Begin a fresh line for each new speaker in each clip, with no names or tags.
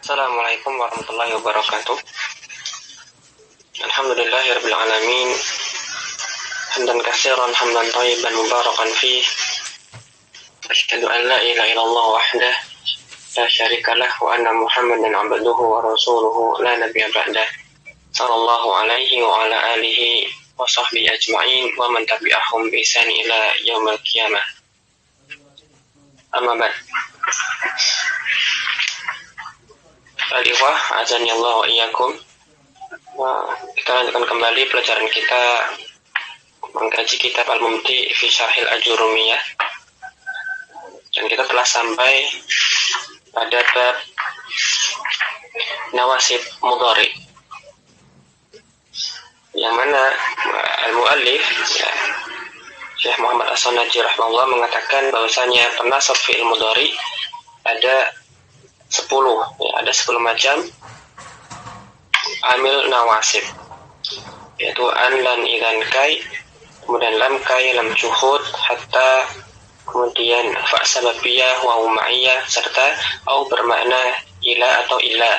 Assalamualaikum warahmatullahi wabarakatuh. Alhamdulillahirabbil alamin. Hamdan katsiran hamdan thayyiban mubarakan fih. Asyhadu an la ilaha illallah wahdah la syarika lah wa anna Muhammadan abduhu wa rasuluhu la nabiyya ba'dah. Sallallahu alaihi wa ala alihi wa sahbihi ajma'in wa man tabi'ahum bi ihsan ila yaumil qiyamah. Amma ba'd. Al-Ikhwah, azani Allah wa iyyakum. Kita lanjutkan kembali pelajaran kita mengkaji kitab Al-Mumti fi Syarhil Ajurumiyah. Dan kita telah sampai pada bab nawasib mudhari, yang mana al-muallif Syekh Muhammad As-Sannaji rahimahullah mengatakan bahwasanya penasab fi'il mudhari ada 10, ada 10 macam amil nawasib, yaitu an, lan, idan, kai, kemudian lam, kai, lam juhud, hatta, kemudian fa sababiyah, wa umaiyah, serta au bermakna ila atau ila.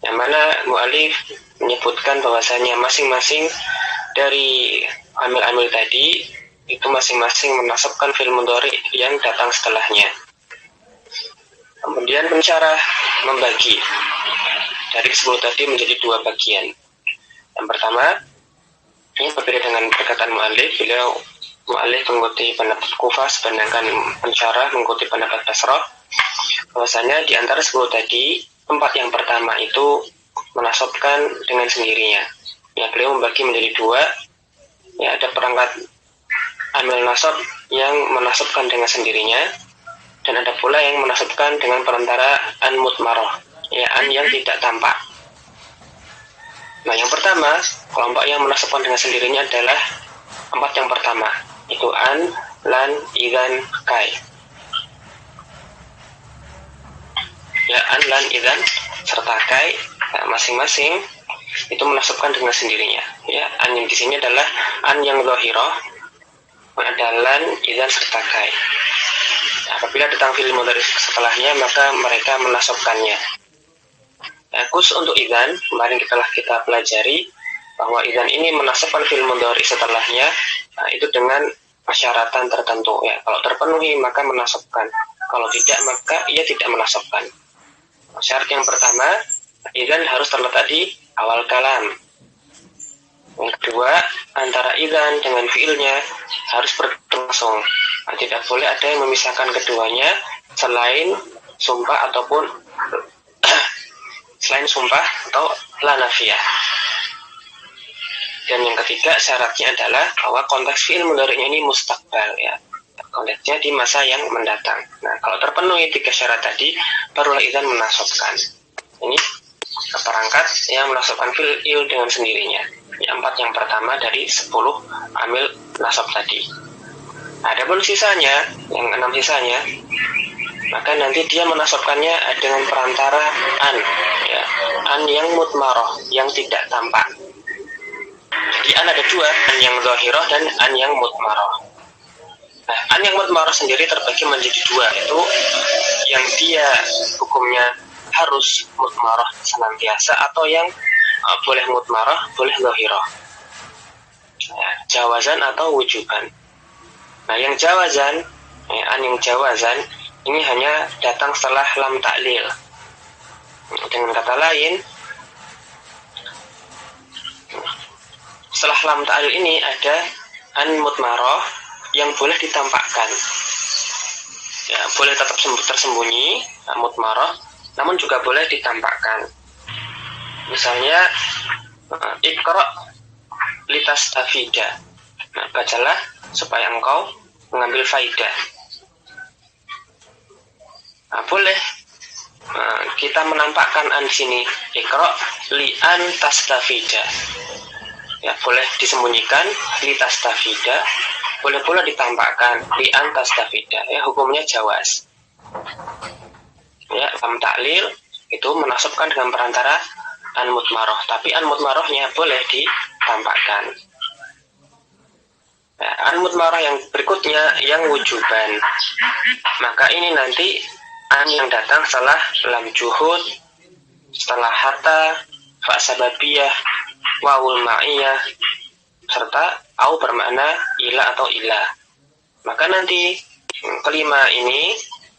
Yang mana mu'alif menyebutkan bahwasanya masing-masing dari amil-amil tadi itu masing-masing menasabkan fi'il mudhari yang datang setelahnya. Kemudian pensyarah membagi dari 10 tadi menjadi 2 bagian. Yang pertama, ini berbeda dengan perkataan mu'alif. Beliau mu'alif mengikuti pendapat Kufah, sedangkan pensyarah mengikuti pendapat Basrah. Bahwasanya di antara 10 tadi, tempat yang pertama itu menasabkan dengan sendirinya. Ya, beliau membagi menjadi 2. Ya, ada perangkat amil nasab yang menasabkan dengan sendirinya, dan ada pula yang menasabkan dengan perantara an mutmarah, ya, an yang tidak tampak. Nah, yang pertama, kelompok yang menasabkan dengan sendirinya adalah 4 yang pertama, itu an, lan, idzan, kai. Ya, an, lan, idzan, serta kai, nah, masing-masing itu menasabkan dengan sendirinya. Ya, an yang di sini adalah an yang zahirah, ada lan, idzan, serta kai. Apabila datang fi'il mudhari setelahnya, maka mereka menasabkannya. Khusus untuk idzan, kemarin kita pelajari bahwa idzan ini menasabkan fi'il mudhari setelahnya, itu dengan persyaratan tertentu. Ya, kalau terpenuhi maka menasabkan, kalau tidak maka ia tidak menasabkan. Syarat yang pertama, idzan harus terletak di awal kalam. Yang kedua, antara idzan dengan fi'ilnya harus berlangsung. Tidak boleh ada yang memisahkan keduanya selain sumpah ataupun selain sumpah atau la nafiyah. Dan yang ketiga, syaratnya adalah bahwa konteks fi'il mudhari'nya ini mustaqbal, ya. Konteksnya di masa yang mendatang. Nah, kalau terpenuhi 3 syarat tadi, barulah idzan menasabkan. Ini perangkat yang menasabkan fi'il dengan sendirinya. Yang 4 yang pertama dari 10 amil nasab tadi. Adapun sisanya, yang 6 sisanya, maka nanti dia menasabkannya dengan perantara an, ya, an yang mutmarah, yang tidak tampak. Jadi an ada 2, an yang zahirah dan an yang mutmarah. Nah, an yang mutmarah sendiri terbagi menjadi 2, yaitu yang dia hukumnya harus mutmarah senantiasa, atau yang boleh mutmarah, boleh zahirah. Ya, jawazan atau wujuban. Nah, yang jawazan, an yang jawazan ini hanya datang setelah lam ta'lil. Dengan kata lain, setelah lam ta'lil ini ada an mutmarah yang boleh ditampakkan. Ya, boleh tetap tersembunyi, mutmarah, namun juga boleh ditampakkan. Misalnya, iqra litastafida. Nah, bacalah supaya engkau mengambil faidah. Nah, boleh kita menampakkan an di sini, iqra li an tastafida. Ya, boleh disembunyikan li tastafida, boleh pula ditampakkan li an tastafida. Ya, hukumnya jawaz. Ya, lam ta'lil itu menasabkan dengan perantara an mutmarah, tapi an mutmarahnya boleh ditampakkan. Nah, an mutmarah yang berikutnya yang wujuban, maka ini nanti an yang datang setelah lam juhud, setelah hatta, fa sababiyah, wawul ma'iyah, serta au bermakna ila atau ila. Maka nanti kelima ini,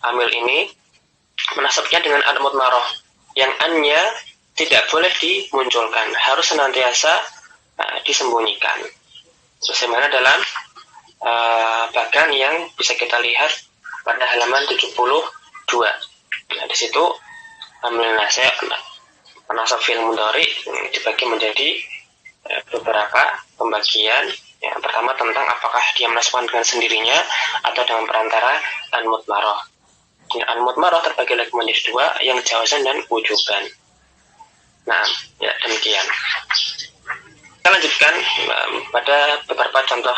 amil ini menasabnya dengan an mudmarah, yang annya tidak boleh dimunculkan, harus senantiasa disembunyikan. Sebagaimana dalam bagan yang bisa kita lihat pada halaman 72. Nah, di situ amil nasab penasab fi'il mudhari dibagi menjadi beberapa pembagian. Yang pertama tentang apakah dia menasabkan dengan sendirinya atau dengan perantara an mudmarah. An mudmarah terbagi lagi menjadi dua, yang jawazan dan wujuban. Nah, ya demikian. Kita lanjutkan pada beberapa contoh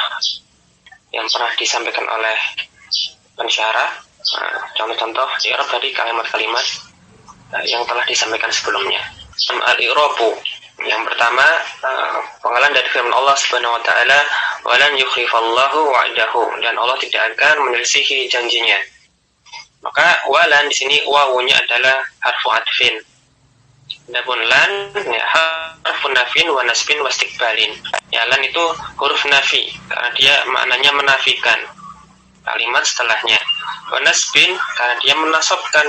yang pernah disampaikan oleh pensyarah, contoh-contoh i'rab dari kalimat-kalimat yang telah disampaikan sebelumnya. Al-i'rabu, yang pertama pengalan dari firman Allah Subhanahu wa taala, "Walan yukhlifallahu wa'dahu," dan Allah tidak akan menyelisihi janjinya. Maka walan di sini wawunya adalah harfu adfin. Adapun lan ya, harfu nafin wa nasbin wa istiqbalin. Ya, lan itu huruf nafi karena dia maknanya menafikan kalimat setelahnya. Wa nasbin karena dia menasabkan.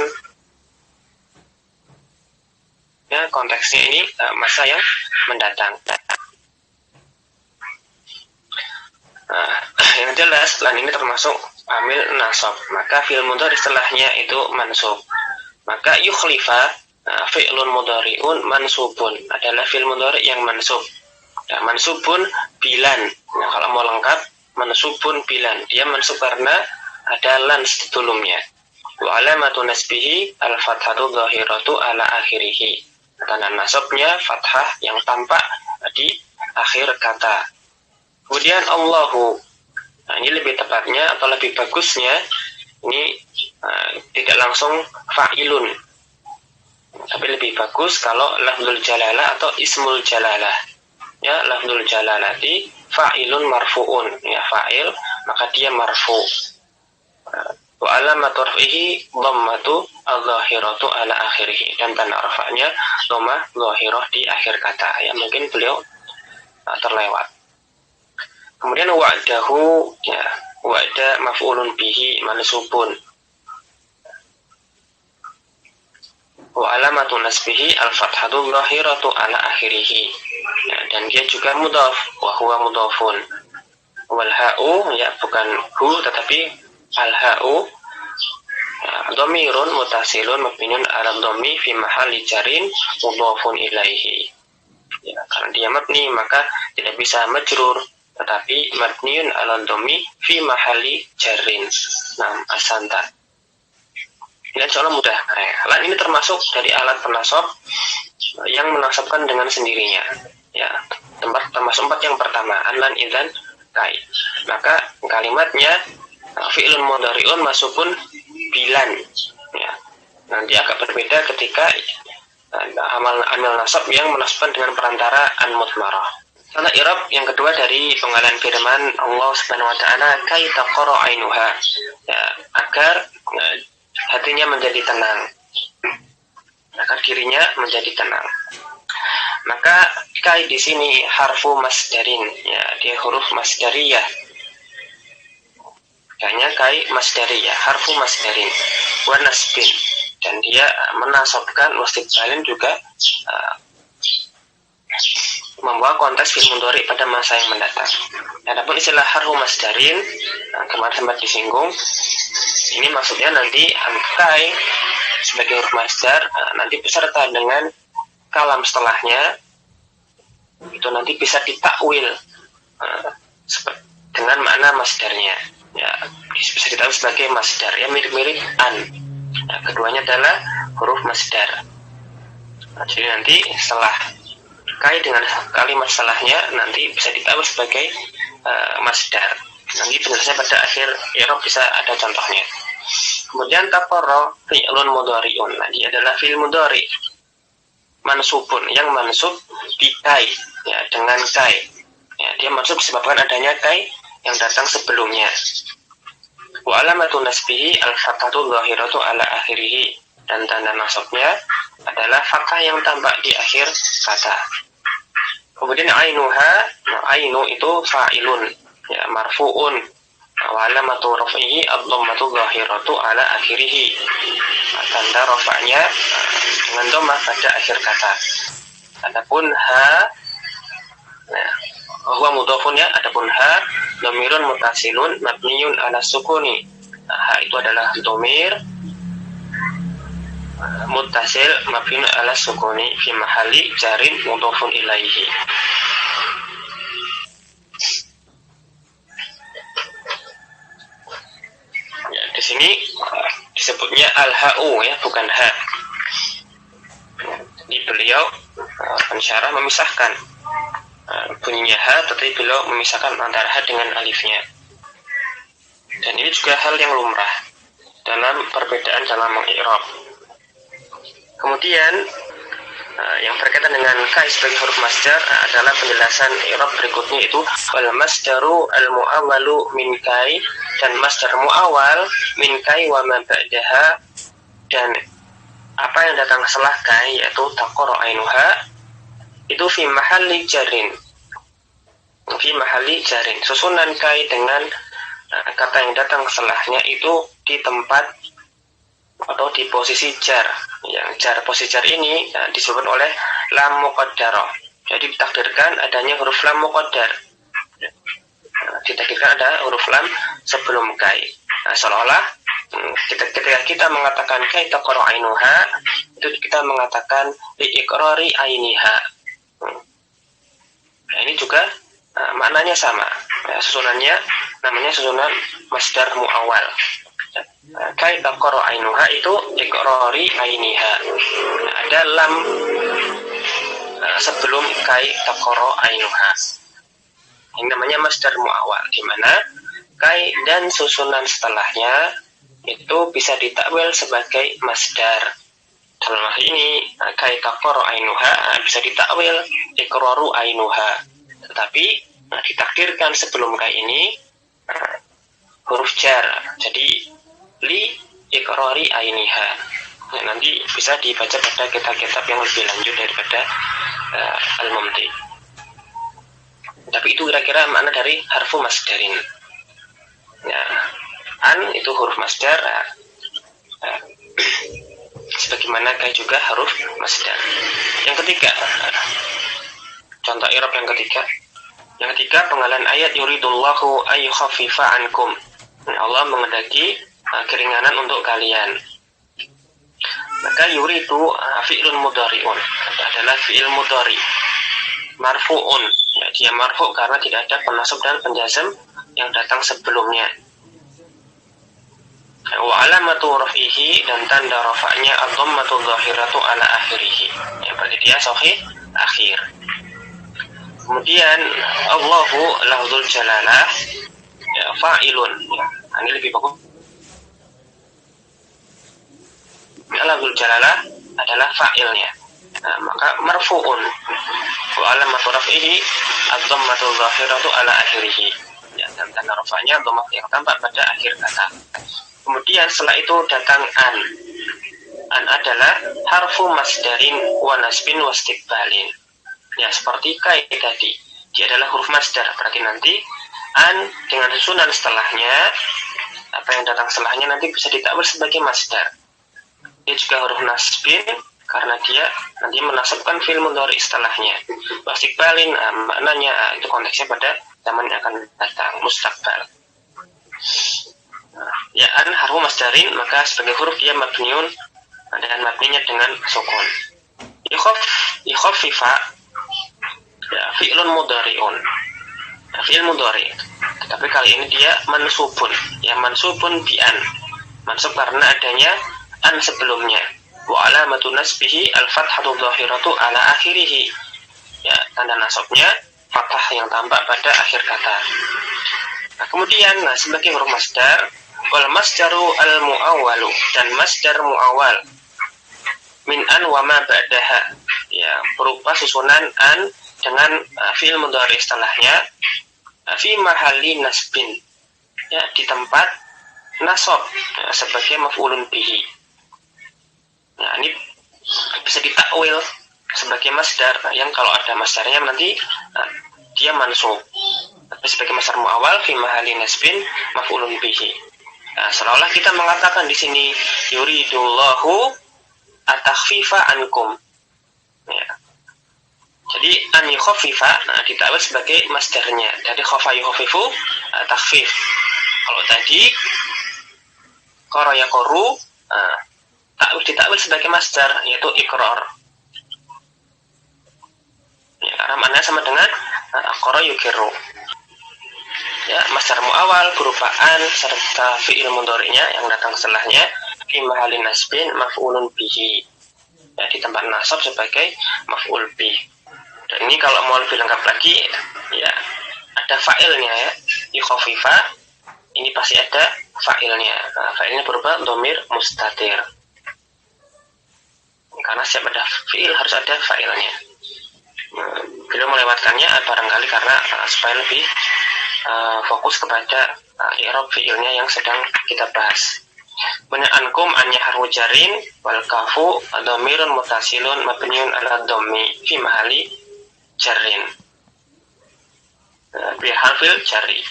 Ya, konteksnya ini masa yang mendatang. Nah, yang jelas lan ini termasuk amil nasab. Maka fi'il mudhari setelahnya itu mansub. Maka yukhlifa fi'lun mudhari'un mansubun adalah fi'il mudhari yang mansub. Dan mansubun bilan. Nah, kalau mau lengkap mansubun bilan. Dia mansub karena ada lan sebelumnya. Wa alamatu nasbihi al-fathatu dhahiratu ala akhirih. Tanda nasabnya fathah yang tampak di akhir kata. Kemudian Allahu. Nah, ini lebih tepatnya atau lebih bagusnya ini tidak langsung fa'ilun. Tapi lebih bagus kalau lafzul jalalah atau ismul jalalah. Ya, lafzul jalalati fa'ilun marfu'un. Ya, fa'il maka dia marfu'. Wa alamatu raf'ihi dhammatu adh-dhahiratu ala akhirih, dan tanda rafa'nya dhammah dhahirah di akhir kata. Ya, mungkin beliau terlewat. Kemudian wa'dahu, ya, wa'da maf'ulun bihi mansubun. Wa alamatu nasbihi al-fathatu dhahiratu ala akhirih. Ya, dan dia juga mudhaf, wa huwa mudhafun. Wal ha'u, ya, bukan hu tetapi al-ha'u, ya, dhamirun mutasilun mabniun ala dhammi fi mahalli jarin mudhafun ilaihi. Ya, karena dia mabni maka tidak bisa majrur, tetapi mabniun ala dhammi fi mahalli jarin. Nah, asanta. Ya, insyaallah mudah. Lan ini termasuk dari alat penasab yang menasabkan dengan sendirinya. Ya, termasuk 4 yang pertama, an-lan, idzan, kai. Maka kalimatnya fi'lun mudhari'un masukun bilan. Ya. Nanti agak berbeda ketika amil nasab yang menasabkan dengan perantara an mudmarah. Contoh i'rab yang kedua dari penggalan firman Allah Subhanahu wa taala, kai taqra ainuha. Ya, agar hatinya menjadi tenang, agar dirinya menjadi tenang. Maka kai di sini harfu masdarin, ya, dia huruf masdariyah. Kayaknya kai masdariyah, harfu masdarin, wa nasbin, dan dia menasabkan wastiqbalin juga membawa konteks fi'il mudhari pada masa yang mendatang. Adapun istilah harfu masdarin, kemarin sempat disinggung. Ini maksudnya nanti kai sebagai huruf masdar nanti beserta dengan kalam setelahnya itu nanti bisa ditakwil dengan makna masdarnya. Ya, bisa ditakwil sebagai masdar, ya, mirip-mirip an. Nah, keduanya adalah huruf masdar. Nah, jadi nanti setelah kai dengan kalimat setelahnya nanti bisa ditakwil sebagai masdar. Nanti penjelasannya pada akhir i'rab bisa ada contohnya. Kemudian taqarra fi'lun mudhari'un. Nah, dia adalah fi'il mudhari mansubun, yang mansub bi kai, ya, dengan kai. Ya, dia mansub disebabkan adanya kai yang datang sebelumnya. Wa alamatu nasbihi al-fathatu dhahiratu ala akhirih, dan tanda nasabnya adalah fathah yang tampak di akhir kata. Kemudian ainuha, ainu itu fa'ilun, ya, marfu'un, wa alamatu raf'ihi ad-dhammatu dhahiratu ala akhirih. Tanda rafa'nya dengan dhammah pada akhir kata. Adapun ha, nah, huwa mudhafun, ya, adapun ha dhamirun muttasilun mabniun ala sukuni. Ha itu adalah dhamir muttasil mabniun ala sukuni fi mahalli jarin mudhafun ilaihi. Ya, di sini disebutnya al-ha'u, ya, bukan ha. Jadi beliau pensyarah memisahkan bunyinya ha, tetapi beliau memisahkan antara ha dengan alifnya. Dan ini juga hal yang lumrah dalam perbedaan dalam meng-i'rab. Kemudian yang berkaitan dengan kai sebagai huruf masdar adalah penjelasan i'rab berikutnya, itu wal masdaru al mu'awwalu min kai, dan masdar mu'awwal min kai wa ma ba'daha, dan apa yang datang setelah kai yaitu taqara ainuha, itu fi mahalli jarin, fi mahalli jarin. Susunan kai dengan kata yang datang setelahnya itu di tempat atau di posisi jar. Yang jar, posisi jar ini disebut oleh lam muqaddarah. Jadi ditakdirkan adanya huruf lam muqaddar. Ditakdirkan ada huruf lam sebelum kai. Nah, seolah-olah ketika kita mengatakan kai taqra ainuha, itu kita mengatakan liiqrari ainiha. Nah, ini juga maknanya sama. Susunannya namanya susunan masdar mu'awwal. Kai taqra ainuha itu iqrari ainiha. Ada lam sebelum kai taqra ainuha. Ini namanya masdar mu'awwal, di mana kai dan susunan setelahnya itu bisa ditakwil sebagai masdar. Dalam hal ini kai taqra ainuha bisa ditakwil iqraru ainuha. Tetapi ditakdirkan sebelum kai ini huruf jar. Jadi li iqrari ainiha. Ya, nanti bisa dibaca pada kitab-kitab yang lebih lanjut daripada al-mumti. Tapi itu kira-kira makna dari harfu masdarin. Ya, an itu huruf masdar, sebagaimana kai juga huruf masdar. Yang ketiga, contoh i'rab yang ketiga. Yang ketiga, penggalan ayat yuridullahu ayyukhaffifa ankum. Allah menghendaki keringanan untuk kalian. Maka yuridu fi'lun mudhari'un, adalah fi'il mudhari marfu'un, ya, dia marfu' karena tidak ada penasab dan penjazm yang datang sebelumnya. Wa alamatu raf'ihi, dan tanda rafa'nya ad-dhammatu dhahiratu ala akhirih, ya, berarti dia sahih akhir. Kemudian Allahu lafzul jalalah, ya, fa'ilun, ya, ini lebih bagus. Lafzul jalalah adalah fa'ilnya, maka marfu'un wa alamatu raf'ihi ad-dhammatu dhahiratu ala akhirih, ya, dan tanda rafa'nya dhammah yang tampak pada akhir kata. Kemudian setelah itu datang an. An adalah harfu masdarin wa nasbin wa istiqbalin. Ya, seperti kai tadi, dia adalah huruf masdar, berarti nanti an dengan susunan setelahnya, apa yang datang setelahnya nanti bisa ditakwil sebagai masdar. Dia juga huruf nasbin karena dia nanti menasabkan fi'il mudhari setelahnya. Istiqbalin, maknanya itu konteksnya pada zaman yang akan datang, mustaqbal. Ya, an harfu masdarin, maka sebagai huruf dia mabniun, dan mabninya dengan sukun. Yukhaffifa, ya, fi'lun mudhari'un, ya, fi'il mudhari, tetapi kali ini dia mansubun, ya, mansubun bi an, mansub karena adanya an sebelumnya. Wa alamatu nasbihi al-fathatu dhahiratu ala akhirih, ya, tanda nasabnya fathah yang tampak pada akhir kata. Nah, kemudian sebagai huruf masdar, wal masdaru al mu'awwalu, dan masdar mu'awwal min an wa ma ba'daha, ya, berupa susunan an dengan fi'il mudhari setelahnya, fi mahalli nasbin, ya, di tempat nasab, ya, sebagai maf'ulun bihi. Nah, ini bisa sebagai masdar yang kalau ada masdarnya nanti dia mansub. Tapi sebagai masdar muawwal fi mahalli nasbin maf'ulun bihi. Nah, seolah-olah kita mengatakan di sini yuridullahu at-takhfifa ankum. Ya. Jadi an yukhaffifa ditakwil sebagai masdarnya. Dari khafa yukhaffifu takhfif. Kalau tadi qara yaqru ditakwil sebagai masdar yaitu iqrar. Ya, karena maknanya sama dengan qara yuqirru. Ya, masdar muawwal berupa an serta fi'il mudhari'nya yang datang setelahnya fi mahalli nasbin maf'ulun bihi. Ya, di tempat nasab sebagai maf'ul bih. Dan ini kalau mau lebih lengkap lagi, ya ada fa'ilnya ya, yukhaffifa. Ini pasti ada fa'ilnya. Nah, fa'ilnya berupa dhamir mustatir. Karena setiap ada fi'il harus ada fa'ilnya. Beliau melewatkannya barangkali karena supaya lebih fokus kepada i'rab fi'ilnya yang sedang kita bahas. Ankum anya harfu jarin wal kafu dhamirun mutasilun mabniun ala dhammi fi mahalli jarrin bi harfil jarri.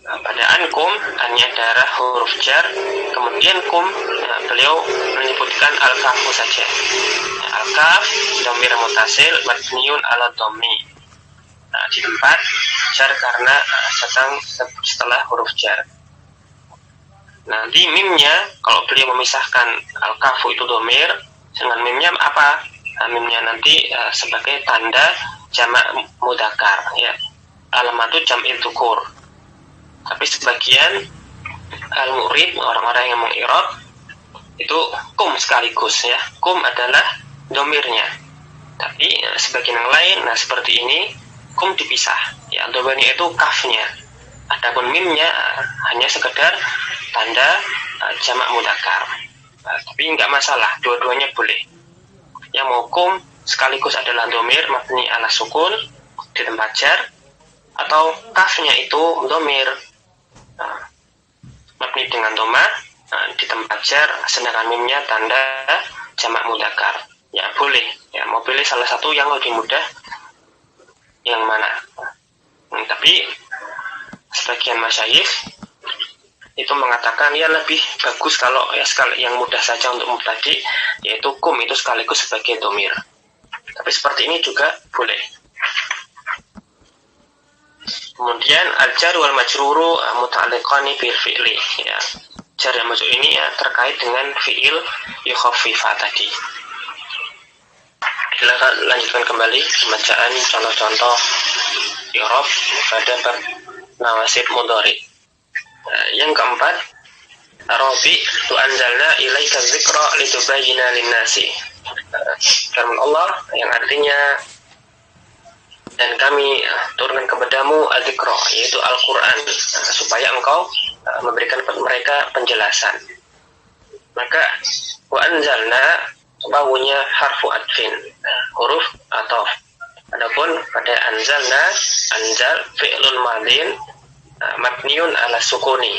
Pada ankum hanya darah huruf jar, kemudian kum beliau menyebutkan al-kafu saja. Al-kaf dhamir mutasil mabniun ala dhammi. Di tempat jar karena setelah huruf jar. Nanti mimnya kalau beliau memisahkan al-kafu itu dhamir dengan mimnya apa? Mimnya nanti sebagai tanda jamak mudzakkar ya. Alamatu jam'il dzukur. Tapi sebagian al-mu'rib, orang-orang yang meng'irab itu kum sekaligus ya. Kum adalah dhamirnya. Tapi sebagian yang lain seperti ini kum dipisah. Ya, dhamirnya itu kafnya. Adapun mimnya hanya sekedar tanda jamak mudzakkar. Tapi enggak masalah, dua-duanya boleh. Yang mau kum sekaligus adalah dhamir mabni ala sukun di tempat jar, atau kafnya itu dhamir mabni dengan dhamma di tempat jar, sedangkan mimnya tanda jamak mudzakkar. Ya boleh, ya mau pilih salah satu yang lebih mudah yang mana. Tapi sebagian masyayikh itu mengatakan ya lebih bagus kalau ya sekali yang mudah saja untuk mubtadi, yaitu kum itu sekaligus sebagai dhamir. Tapi seperti ini juga boleh. Kemudian al-jar wal majruru muta'alliqani bil fi'li ya. Jar dan majrur ini ya terkait dengan fi'il yukhaffifa tadi. Kita lanjutkan kembali pembacaan contoh-contoh i'rab pada nawasib mudhari. Yang keempat, Rabi tu anzalna ilaika dzikra litubayyina lin-nasi. Firman Allah yang artinya dan kami turunkan kepadamu al-dzikra, yaitu Al-Quran, supaya engkau memberikan mereka penjelasan. Maka wa anzalna wawunya harfu adfin, huruf ataf. Adapun pada anzalna, anzal fi'lun madin mabniun ala sukuni,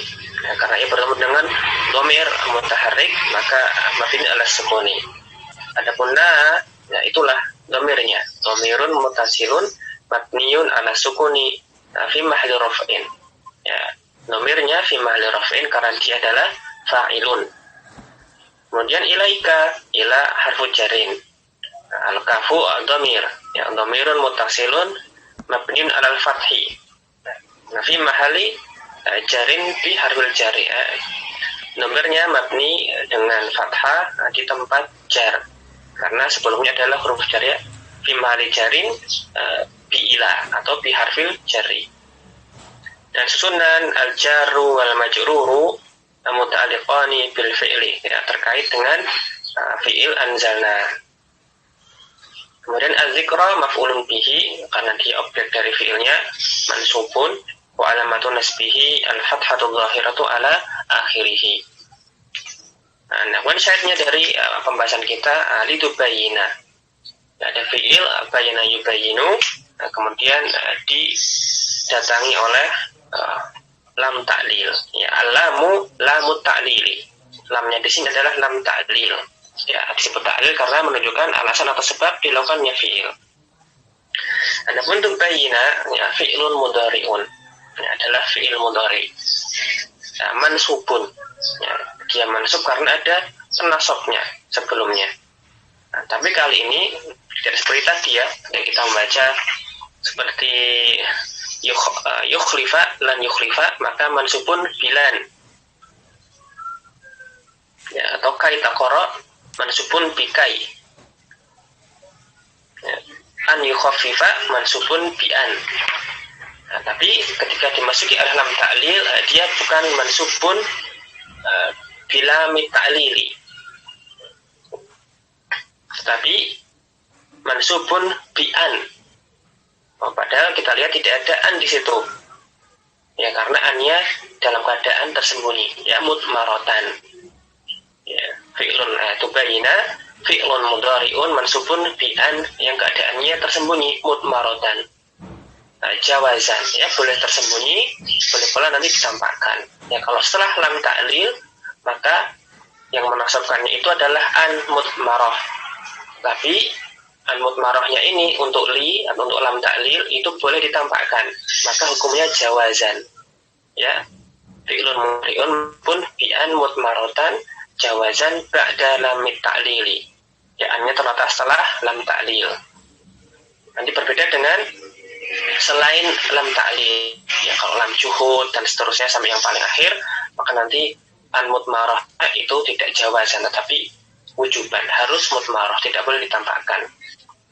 karena ia bertemu dengan dhamir mutaharrik maka mabni ala sukuni. Adapun na, ya itulah dhamirnya, dhamirun mutasilun mabniun ala sukuni fi mahalli raf'in. Ya, dhamirnya fi mahalli raf'in karena dia adalah fa'ilun. Kemudian ilaika, ila harfu jarin, al-kafu dhamir, ya dhamirun mutasilun mabniun ala al-fathi. Fi mahalli jarin fi harfil jari. Dhamirnya mabni dengan fathah di tempat jar, karena sebelumnya adalah huruf jar ya. Fi mahalli jarin bi ila atau bi harfil jari. Dan susunan al-jarru wal majruru muta'alliqani bil fi'li, ya, terkait dengan fi'il anzalna. Kemudian az-zikra maf'ulun bihi karena dia objek dari fi'ilnya, mansubun wa alamatu nasbihi al-fathatu dhahiratu ala akhirih. Nah, syahidnya dari pembahasan kita litubayyina. Ada fi'il bayana yubayyinu, kemudian didatangi oleh lam ta'lil. Ya, lamu lamut ta'lili. Lamnya di sini adalah lam ta'lil. Ya, disebut ta'lil karena menunjukkan alasan atau sebab dilakukannya fi'il. Adapun tubayyina, ya, fi'lun mudhari'un. Ini adalah fi'il mudhari'. Ya, mansubun. Ya, dia mansub karena ada penasabnya sebelumnya. Nah, tapi kali ini tidak seperti tadi ya, yang kita membaca seperti yukhlifa lan yukhlifa, maka mansubun bilan. Ya, atau kai taqara mansubun bikai. Ya, an yukhaffifa mansubun bi an. Nah, tapi ketika dimasuki lam ta'lil, dia bukan mansubun bila ta'lili, tetapi mansubun bi an. Padahal kita lihat tidak ada an di situ. Ya, karena annya dalam keadaan tersembunyi, ya, mudmaratan. Ya, fi'lun tubayyina fi'lun mudhari'un mansubun bi an yang keadaannya tersembunyi, mudmaratan. Jawazan, ya, boleh tersembunyi, boleh pula nanti ditampakkan. Ya, kalau setelah lam ta'lil, maka yang menasabkannya itu adalah an mudmarah. Tapi an mudmarahnya ini untuk li atau untuk lam ta'lil itu boleh ditampakkan, maka hukumnya jawazan. Ya, fi'lun mudhari'un pun bi an mudmaratan jawazan ba'da lam ta'lili. Ya, annya terletak setelah lam ta'lil. Nanti berbeda dengan selain lam ta'lil. Ya, kalau lam juhud dan seterusnya sampai yang paling akhir, maka nanti an mudmarah itu tidak jawazan, tetapi wujuban, harus mudmarah, tidak boleh ditampakkan.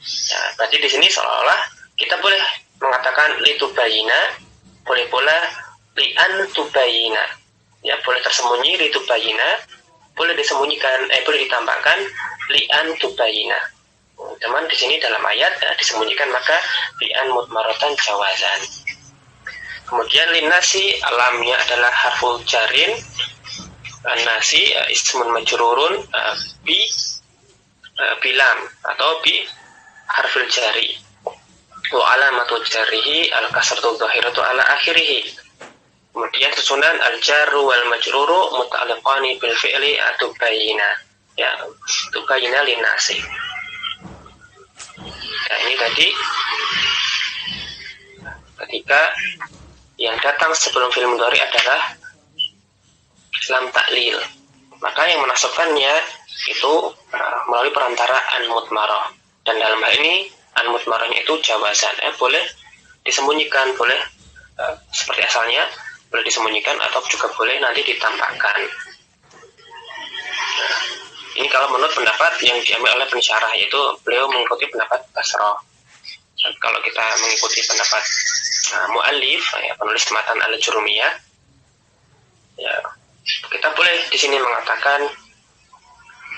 Ya, berarti di sini seolah-olah kita boleh mengatakan litubayina, boleh pula li'an tubayina. Ya, boleh tersembunyi litubayina, boleh disembunyikan, boleh ditampakkan li'an tubayina. Teman, di sini dalam ayat disembunyikan, maka li'an mudmaratan jawazan. Kemudian linnasi, lamnya adalah harful jarin, nasi ismun majrurun bilam atau bi harfil jari. Wa alamatu jarihi al-kasratu dhahiratu ala akhirih. Kemudian susunan al-jarru wal majruru muta'alliqani bil fi'li tubayyina. Ya, tubayyina linnasi. Nah, ini tadi ketika yang datang sebelum fi'il mudhari adalah lam ta'lil, maka yang menasabkannya itu melalui perantara an mudmarah, dan dalam hal ini an mudmarahnya itu jawazan, boleh disembunyikan, boleh seperti asalnya, boleh disembunyikan atau juga boleh nanti ditampakkan. Nah, ini kalau menurut pendapat yang diambil oleh pensyarah, yaitu beliau mengikuti pendapat Basrah. Kalau kita mengikuti pendapat mu'allif, ya, penulis matan al-Jurumiyah, ya, kita boleh di sini mengatakan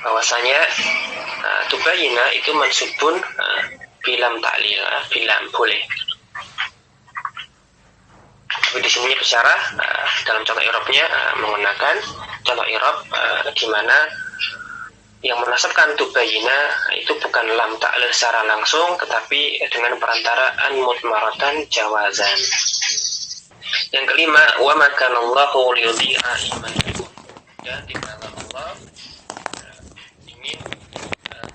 bahwasanya tubayyina itu mansubun bilam ta'lil, bilam boleh. Tapi di sini pensyarah dalam contoh i'rabnya menggunakan contoh i'rab di mana yang menasabkan tubayyina itu bukan lam ta'lil secara langsung, tetapi dengan perantara an mudmaratan jawazan. Yang kelima, wa ma kana Allahu liyudhi'a imanakum, dan di mana Allah ingin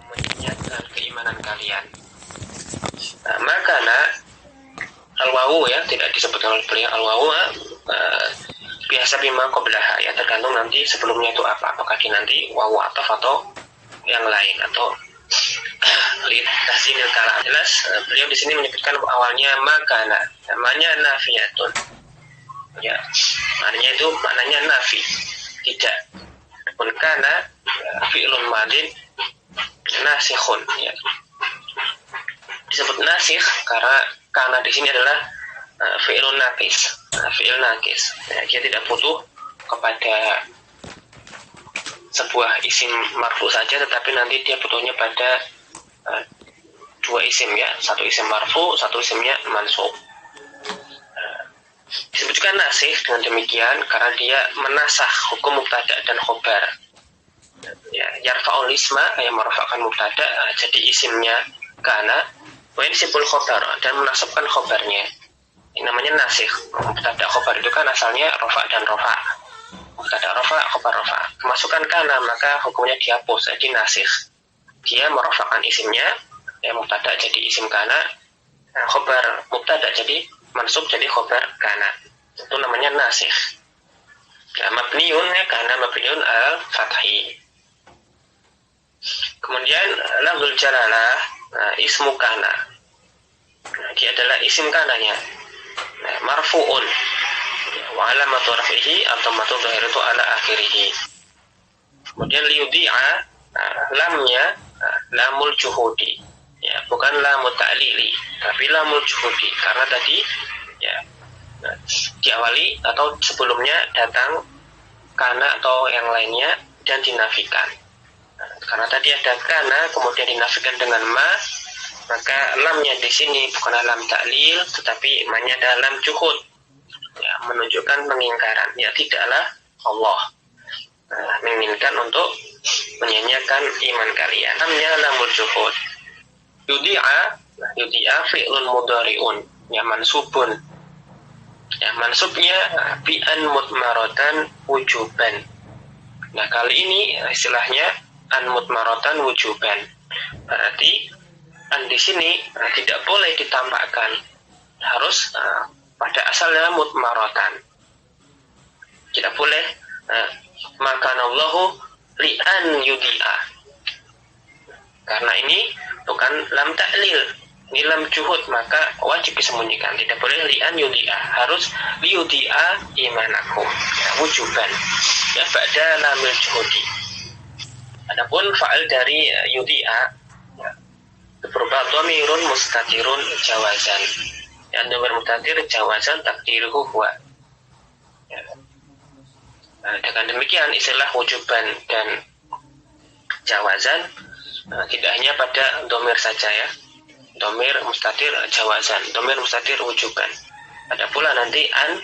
menyiapkan keimanan kalian. Makana al-wawu, ya, tidak disebutkan oleh beliau al-wawu, biasa bima qablaha, ya, tergantung nanti sebelumnya itu apa, apakah nanti wawu ataf atau yang lain, atau tahsinil kala. Jelas beliau di sini menyebutkan awalnya makana, namanya nafiyatun. Ya, maknanya nafi, tidak. Pun kana fi'lun madin nasikhun, ya. Disebut nasikh karena kana di sini adalah fi'lun naqis, fi'il naqis. Ya, dia tidak butuh kepada sebuah isim marfu saja, tetapi nanti dia butuhnya pada dua isim, ya, satu isim marfu, satu isimnya mansub. Disebut juga nasikh dengan demikian karena dia menasakh hukum mubtada dan khobar. Ya, yarfa'ul isma, yang merafa'kan mubtada jadi isimnya kana, wa yansibul khobar, dan menasabkan khobarnya. Ini namanya nasikh. Mubtada khobar itu kan asalnya rafa' dan rafa'. mubtada rafa, khabar rafa. Kemasukan kana maka hukumnya dihapus, jadi nasikh. Dia merafa'kan isimnya, mubtada jadi isim kana, khabar mubtada jadi mansub jadi khabar kana. Itu namanya nasikh. Mabniun ya, kana mabniun al fathi. Kemudian lafzul jalalah, ismu kana. Dia adalah isim kananya. Marfu'un. Wa alamatu raf'ihi adhammatu dhahiratu ala akhirih. Kemudian liyudi'a, lamnya lamul juhudi. Ya, bukan lamut ta'lili, tapi lamul juhudi. Karena tadi ya diawali atau sebelumnya datang kana atau yang lainnya dan dinafikan. Karena tadi ada kana kemudian dinafikan dengan ma, maka lamnya di sini bukan lam ta'lil tetapi ma-nya adalah lam juhud, ya, menunjukkan pengingkaran. Ya, tidaklah Allah menginginkan untuk menyanyiakan iman kalian. Lamnya lamul juhud. Yudi'a fi'lun mudhari'un, ya mansubun. Ya, mansubnya bi'an mutmaratan wujuban. Nah, kali ini istilahnya an mutmaratan wujuban. Berarti an di sini tidak boleh ditampakkan, harus pada asalnya mutmaratan. Tidak boleh makanallahu li'an yudi'a. Karena ini bukan lam ta'lil, ini lam juhud, maka wajib disembunyikan. Tidak boleh li'an yudi'a, harus liyudi'a imanakum, ya, wujuban. Ya, ba'da lamil juhudi. Adapun fa'al dari yudi'a, ya, berupa dhamirun mustatirun jawazan. Ya, dhamir mustatir jawazan takdiruhu huwa. Ya. Dengan demikian istilah wujuban dan jawazan tidak hanya pada dhamir saja, ya. Dhamir mustatir jawazan, dhamir mustatir wujuban. Ada pula nanti an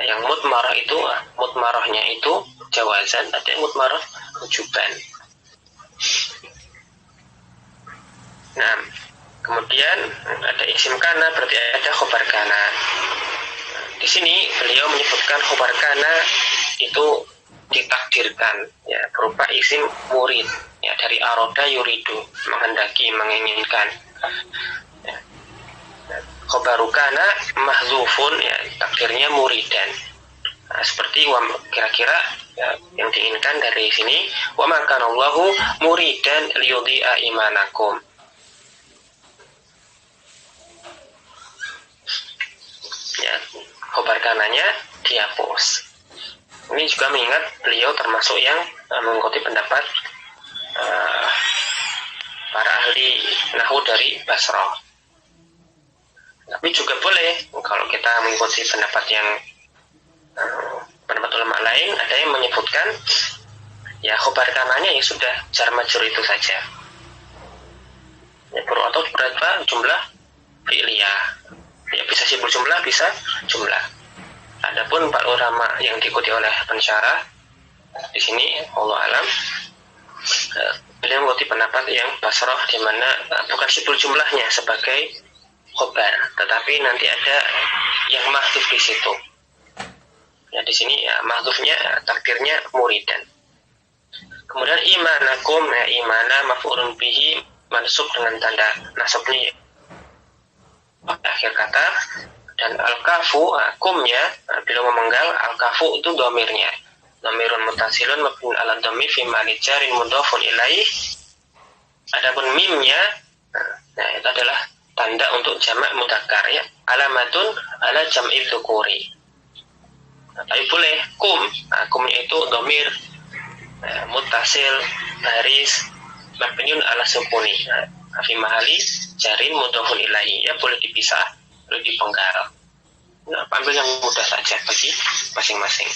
yang mutmarah itu, mutmarahnya itu jawazan, ada yang mutmarah wujuban. Nah, kemudian ada isim kana, berarti ada khobar kana. Di sini beliau menyebutkan khobar kana itu ditakdirkan, ya, berupa isim murid, ya, dari aroda yuridu, menghendaki, menginginkan. Ya. Khobaru kana mahzufun, ya, takdirnya muridan. Nah, seperti kira-kira ya, yang diinginkan dari sini, wa makanallahu muridan liyudhi'a imanakum. Ya, khobar kananya dihapus. Ini juga mengingat beliau termasuk yang mengikuti pendapat para ahli nahwu dari Basrah. Tapi juga boleh kalau kita mengikuti pendapat yang pendapat ulama lain, ada yang menyebutkan ya khobar kananya ya sudah jar majrur itu saja. Ya, atau berapa jumlah fi'liyah. Ya, bisa sibuk jumlah, bisa jumlah. Adapun para ulama yang diikuti oleh pensyarah di sini, Allah alam, beliau mengikuti pendapat yang Basrah, di mana bukan sibuk jumlahnya sebagai khobar, tetapi nanti ada yang mahdzuf di situ. Ya, di sini ya, mahdzufnya takdirnya muridan. Kemudian imanakum, ya, imana maf'ulun bihi mansub dengan tanda nasabnya akhir kata. Dan al-kafu, kumnya, bila memenggal, al-kafu itu dhamirnya. Dhamirun mutasilun mabniun ala dhammi fi ma'ani jarin mudhafun ilaih. Adapun mimnya, nah itu adalah tanda untuk jamak mudzakkar, ya. Alamatun ala jam'i dzukuri. Nah, tapi boleh kum, kumnya itu dhamir mutasil baris mabniun ala sukuni. Fi mahali jarin mudhafun ilaih, ya, boleh dipisah, boleh dipenggal. Nah, ambil yang mudah saja bagi masing-masing.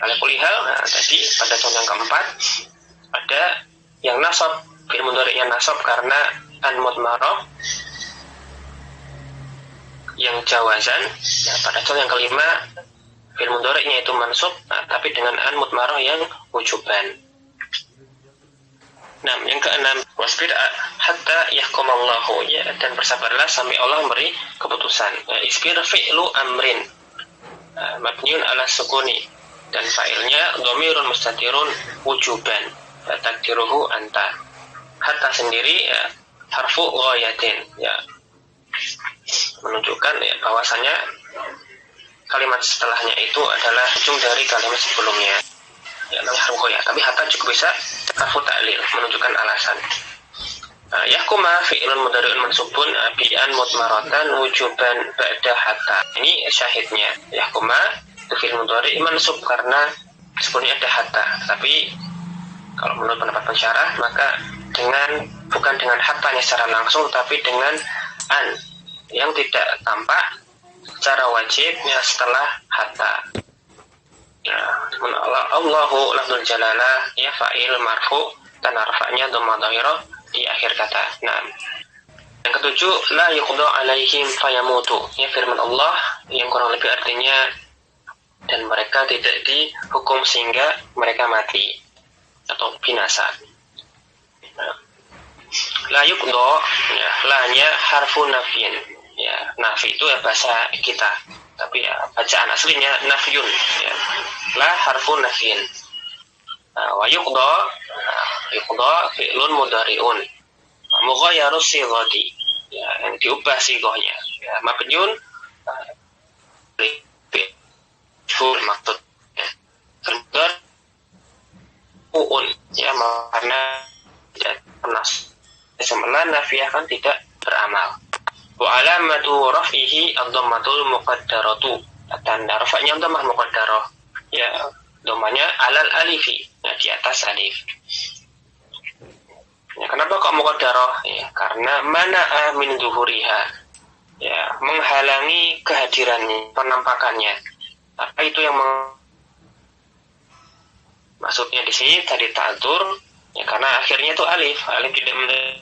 Oleh kulihal, tadi pada contoh yang keempat ada yang nasab, fi'il mudhari'nya nasab karena an mudmarah, yang jawazan. Nah, pada contoh yang kelima fi'il mudhari'nya itu mansub, tapi dengan an mudmarah yang wujuban. Nah, yang keenam, wasbir hatta yahkumallahu, ya, dan bersabarlah sampai Allah memberi keputusan. Isbir fi'lu amrin. mabniun ala sukuni, dan fa'ilnya dhamirun mustatirun wujuban, takdiruhu anta. Hatta sendiri ya harfu ghayatin, ya menunjukkan ya bahwasanya kalimat setelahnya itu adalah ujung dari kalimat sebelumnya, ya namanya harfu ghayah. Tapi hatta juga bisa harfu ta'lil, menunjukkan alasan. Yahkuma fi'lun mudhari'un mansubun bi'an mutmaratan wujuban ba'da hatta. Ini syahidnya. Yahkuma itu fi'il mudhari' mansub karena sebelumnya ada hatta. Tapi kalau menurut pendapat pensyarah, maka bukan dengan hattanya secara langsung, tapi dengan an yang tidak tampak secara wajib ya setelah hatta. Allahu lafzul jalalah ya fa'il marfu, dan rafa'nya dhamma dhahirah di akhir kata. Nah, yang ketujuh, la yuqda alaihim fayamutu, ya firman Allah yang kurang lebih artinya dan mereka tidak dihukum sehingga mereka mati atau binasa. Nah, la yuqda, ya la-nya harfu nafyin, ya nafi itu ya bahasa kita, tapi ya bacaan aslinya nafyun, ya la harfu nafyin. Wa yuqda fi'lun mudhari'un mughayyaru sighati, ya yang diubah sighahnya, ya mabniun fi'il maksud ya karena tidak pernah semelan nafiyah kan tidak beramal. Wa alamatu raf'ihi ad-dhammatul muqaddaratu, tanda rafa'nya dhammah muqaddarah, ya dhammanya alal alifi, ya di atas alif. Ya, kenapa kok muqaddarah? Ya, karena mana'a min zuhuriha, ya menghalangi kehadirannya, penampakannya. Apa itu yang maksudnya di sini tadi ta'dzur, ya karena akhirnya itu alif tidak menjadi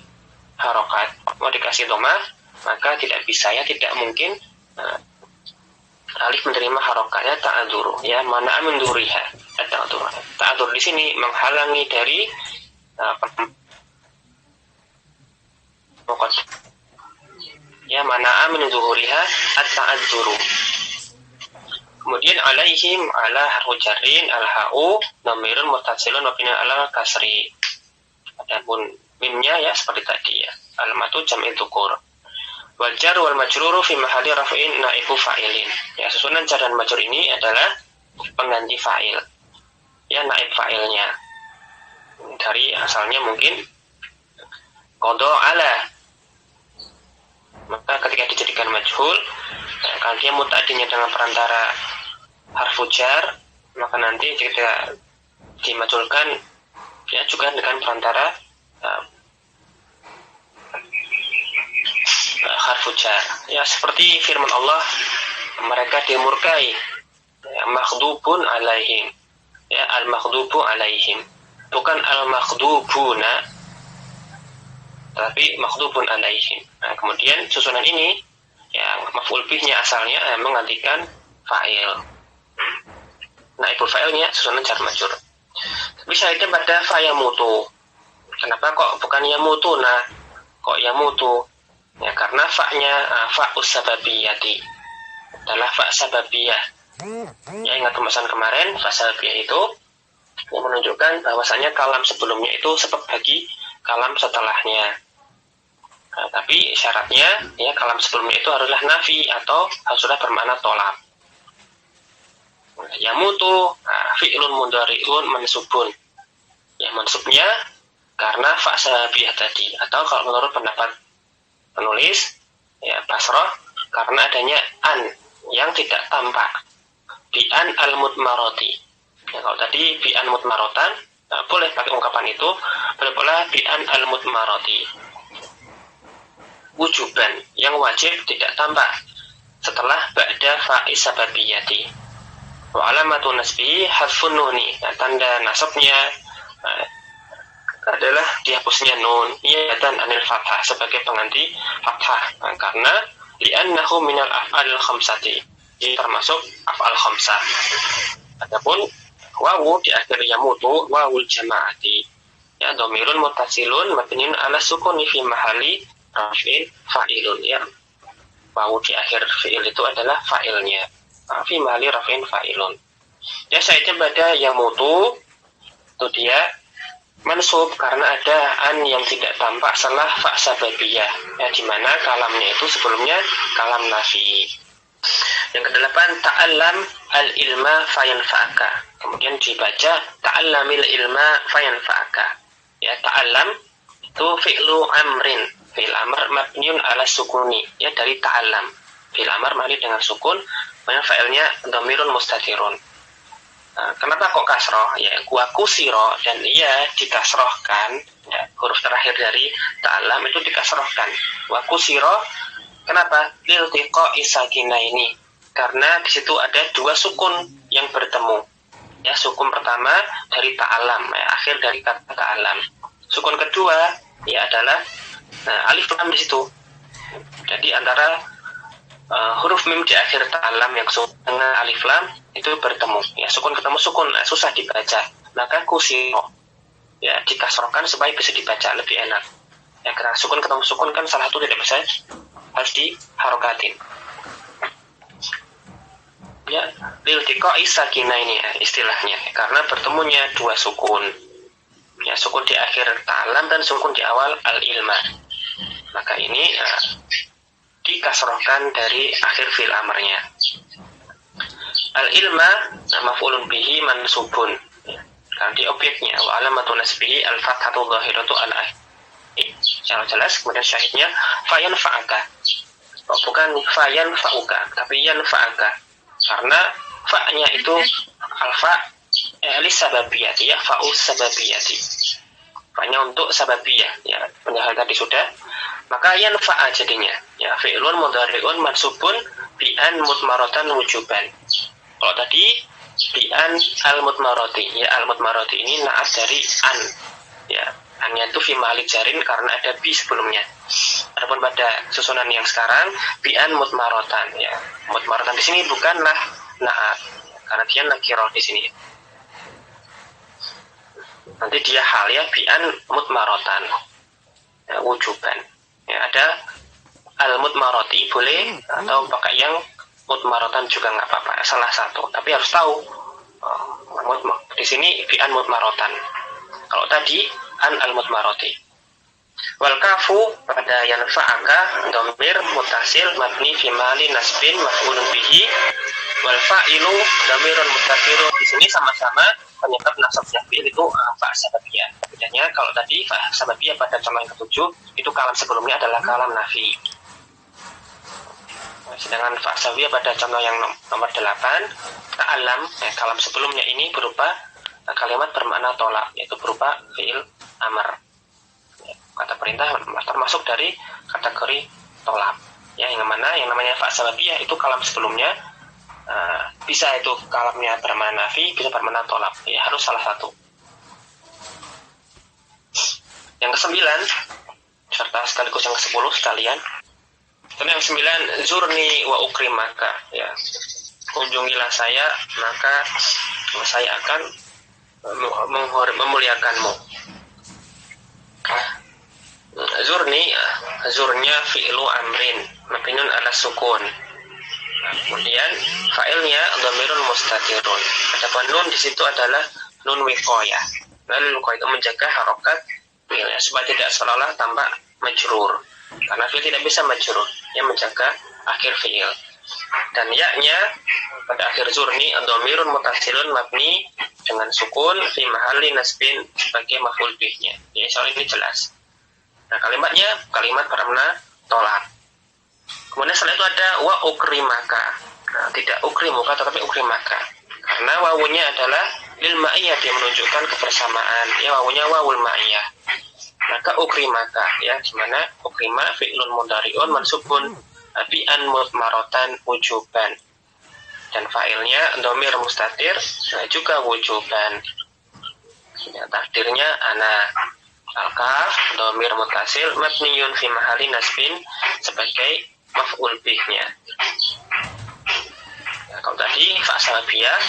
harokat, mau dikasih dhammah maka tidak bisa, ya tidak mungkin alif menerima harokatnya ta'adzur, ya mana'a min zuhuriha. Ta'adzur di sini menghalangi dari ya mana'a min zuhuriha at-ta'adzuru. Kemudian alaihim ala harfu jarrin al-ha'u dhamirun muttasilun mabniun ala kasri. Adapun mimnya ya seperti tadi ya, alamatu jam'i dzukur. Wal jar wal majruru fi mahalli raf'in naibu fa'ilin. Ya susunan jar dan majrur ini adalah pengganti fa'il. Ya naib fa'ilnya. Dari asalnya mungkin qada ala. Maka ketika dijadikan majhul, kalau dia muta'addinya dengan perantara harfu jar, maka nanti jika dimajhulkan ya juga dengan perantara harfu jar. Ya seperti firman Allah, mereka dimurkai, ya, makhdubun alaihim, ya al-makhdubu alaihim, bukan al-makhdubuna, tapi makhdubun alaihim. Nah, kemudian susunan ini yang maf'ul bihnya asalnya menggantikan fa'il. Naibul fa'ilnya susunan jar majrur. Tapi syahidnya pada fayamutu. Kenapa kok bukan yamutu? Nah, kok yamutu? Ya karena fa'nya fa'us sababiyati adalah fa' sababiyah. Ya ingat pembahasan kemarin, fa' sababiyah itu yang menunjukkan bahwasanya kalam sebelumnya itu sebab bagi kalam setelahnya. Nah, tapi syaratnya ya kalam sebelumnya itu haruslah nafi atau haruslah bermakna tolak. Yamutu fi'lun mudhari'un mansubun. Ya mansubnya karena fa' sababiyah tadi, atau kalau menurut pendapat penulis ya Basrah karena adanya an yang tidak tampak, bi'an al-mutmarati. Ya, kalau tadi bi'an mutmaratan, boleh pakai ungkapan itu, boleh pula bi'an al-mutmarati. Wujuban yang wajib tidak tampak setelah ba'da fa'i sababiyati. Wa alamatu nasbihi hadfun nuni. Nah, tanda nasabnya adalah dihapusnya nun dan anil fathah sebagai pengganti fathah. Nah, karena li'annahu minal af'alil khamsati, ini termasuk af'al khamsah. Adapun wawu di akhir yamutu wawul jama'ati, ya dhamirun muttasilun mabniun ala sukuni fi mahalli raf'in fa'ilun. Ya wawu di akhir fi'il itu adalah fa'ilnya. fi mahali raf'in fa'ilun. Ya syahidnya pada yang mutu itu dia mansub karena ada an yang tidak tampak setelah fa sababiyah, ya, di mana kalamnya itu sebelumnya kalam nafi. Yang kedelapan, ta'allam al-ilma fayanfa'aka. Kemudian dibaca ta'allamil ilma fayanfa'aka. Ya, ta'allam itu fi'lu amrin. Fi'il amr mabniun ala sukuni. Ya, dari ta'allam. Fi'il amr mabni dengan sukun, kemudian fa'ilnya dhamirun mustatirun. Nah, kenapa kok kasroh? Ya, wa kusiro, dan ia dikasrohkan. Ya, huruf terakhir dari ta'allam itu dikasrohkan. Wa kusiro, kenapa? Liltiqa isakina ini. Karena di situ ada dua sukun yang bertemu. Ya, sukun pertama dari ta'alam, ya, akhir dari kata ta'alam. Sukun kedua ya adalah alif lam di situ. Jadi antara huruf mim di akhir ta'alam yang sukun dengan alif lam itu bertemu. Ya, sukun ketemu sukun, susah dibaca. Maka kusiro, ya, dikasrohkan supaya bisa dibaca lebih enak. Ya, karena sukun ketemu sukun kan salah satu tidak bisa, harus diharokatin. Ya, liltiqa'i sakina ini ya, istilahnya, karena bertemunya dua sukun. Ya, sukun di akhir ta'alam dan sukun di awal al-ilma. Maka ini dikasrohkan dari akhir fi'il amrnya. Al-ilma maf'ulun bihi mansubun. Ya, karena di objeknya wa alamatu nasbihi al-fathatu dhahiratu al-akhir. Secara jelas, kemudian syahidnya fayan fa'aka. Bukan fayan fa'uka, tapi yan fa'aka. Karena fa-nya itu alfa lis sababiyati, ya, fa'us sababiyati. Fa-nya untuk sababiyah, ya, penjelasan tadi sudah. Maka yan fa'a jadinya, ya, fi'lun mudhari'un mansubun bi'an mutmaratan wujuban. Kalau tadi bi'an al-mutmarati, ya, al-mutmarati ini na'at dari an, ya, annya itu fi mahali jarin karena ada bi sebelumnya. Adapun pada susunan yang sekarang bi'an mutmaratan, ya. Mutmaratan di sini bukanlah na'at, karena dia nakirah di sini. Nanti dia hal, ya, bi'an mutmaratan, ya, wujuban. Ya, ada al-mutmarati boleh atau pakai yang mutmaratan juga nggak apa-apa, salah satu. Tapi harus tahu di sini bi'an mutmaratan. Kalau tadi an al-mutmarati. Wal kafu pada yanfa'aka dhamir muttasil mabni fi mahali nasbin maf'ulun bihi. Wal fa'ilu dhamirun mustatirun. Di sini sama-sama penyebab nasabnya fi'il itu fa sababiyah. Bedanya kalau tadi fa sababiyah pada contoh yang ketujuh itu kalam sebelumnya adalah kalam nafi. Sedangkan fa sababiyah pada contoh yang nomor 8 ta'alam, kalam sebelumnya ini berupa kalimat bermakna tolak, yaitu berupa fi'il amr. Kata perintah termasuk dari kategori tolak. Ya, yang namanya fa sababiyah itu kalam sebelumnya bisa itu kalamnya bermakna nafi, bisa bermakna tolak. Ya, harus salah satu. Yang ke-9 serta sekaligus yang ke-10 sekalian. Dan yang 9, zurni wa ukrimaka, ya. Kunjungilah saya, maka saya akan memuliakanmu. Zurnya fi'lu amrin mabniun ala sukun. Kemudian fa'ilnya dhamirun mustatirun. Adapun nun di situ adalah nun wiqayah. Nun wiqayah itu menjaga harokat fi'il, supaya tidak seolah-olah tampak majrur. Karena fi'il tidak bisa majrur, yang menjaga akhir fi'il. Dan ya-nya pada akhir zurni dhamirun muttasilun mabni dengan sukun fi mahalli nasbin sebagai maf'ul bihnya. Ya, soal ini jelas. Nah, kalimatnya kalimat bermakna tolak. Kemudian setelah itu ada wa ukrimaka. Nah, tidak ukrimuka tetapi ukrimaka. Karena wawunya adalah lil ma'iyah, dia menunjukkan kebersamaan. Ya, wawunya wawul ma'iyah. Maka ukrimaka, ya, di mana ukrima fi'lun mudhari'un mansubun bi'an mutmaratan wujuban. Dan fa'ilnya dhamir mustatir, juga wujuban. Ya, takdirnya ana. Al-kaf dhamir muttasil mabniyun fi mahali nasbin sebagai maf'ul bihnya. Ya, kalau tadi fa sababiyah,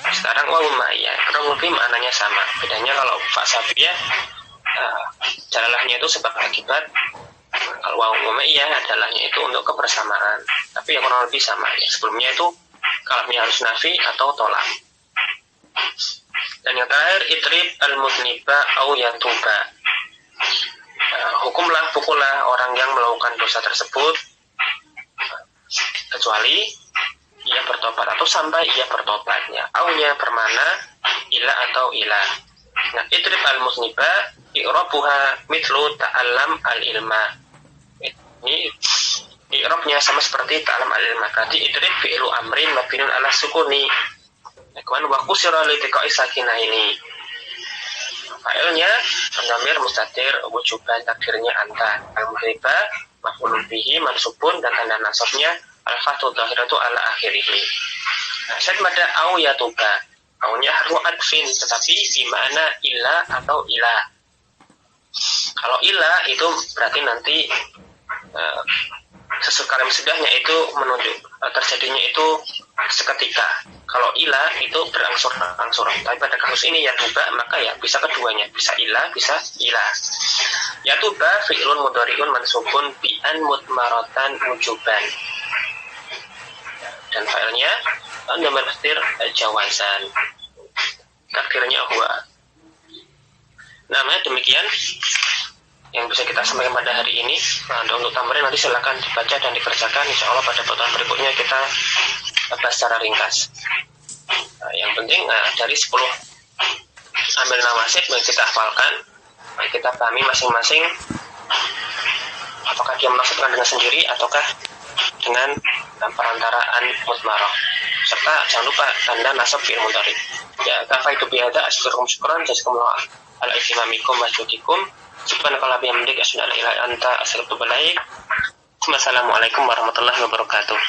sekarang wawul ma'iyah. Kurang lebih maknanya sama. Bedanya kalau fa sababiyah jalalahnya itu sebab akibat. Kalau wawul ma'iyah adalah itu untuk kebersamaan. Tapi yang kurang lebih sama. Ya, sebelumnya itu kalamnya harus nafi atau tolak. Dan yang terakhir, idrib al-mudniba au yatuba. Hukumlah, pukullah orang yang melakukan dosa tersebut kecuali ia bertobat atau sampai ia bertobatnya. Aunya bermana ila atau ila. Nah, idrib al-mudniba i'rabuha mithlu ta'allam al-ilma. Ini i'rabnya sama seperti ta'allam al-ilma. Tadi idrib fi'lu amrin mabniun ala sukuni. Kemudian wa kusira li tiqa'i sakinaini. Fa'ilnya dhamir mustatir wujuban takdirnya anta. Al-mudniba maf'ulun bihi mansubun dan tanda nasabnya al-fathu dhahiratu ala akhirih. Nah, saya pada au yatuba. Aunya harfu adfin tetapi di mana ila atau ila. Kalau ila itu berarti nanti sesekali sudahnya itu menunjuk terjadinya itu seketika. Kalau ila itu berangsur-angsur. Tapi pada kasus ini yatuba maka ya bisa keduanya, bisa ila, bisa ila. Yatuba fi'lun mudhari'un mansubun bi an mudmaratan wujuban. Dan filenya dhamir mustatir jawazan. Takdirnya huwa. Namanya demikian yang bisa kita sampaikan pada hari ini. Nah, untuk tambahan nanti silakan dibaca dan dikerjakan. Insya Allah pada pertemuan berikutnya kita bahas secara ringkas. Nah, yang penting dari 10 amil nawasib yang kita hafalkan, kita pahami masing-masing apakah dia menafsirkan dengan sendiri ataukah dengan perantaraan mudmarah. Serta jangan lupa tanda nasab fi'il mudhari. Ya, kafaitu bihadza asykurukum syukran jazakumullah ala ihtimamikum wa judikum. Subhanakallahumma wa bihamdika asyhadu an la ilaha illa anta astaghfiruka wa atubu ilaik. Wassalamualaikum warahmatullahi wabarakatuh.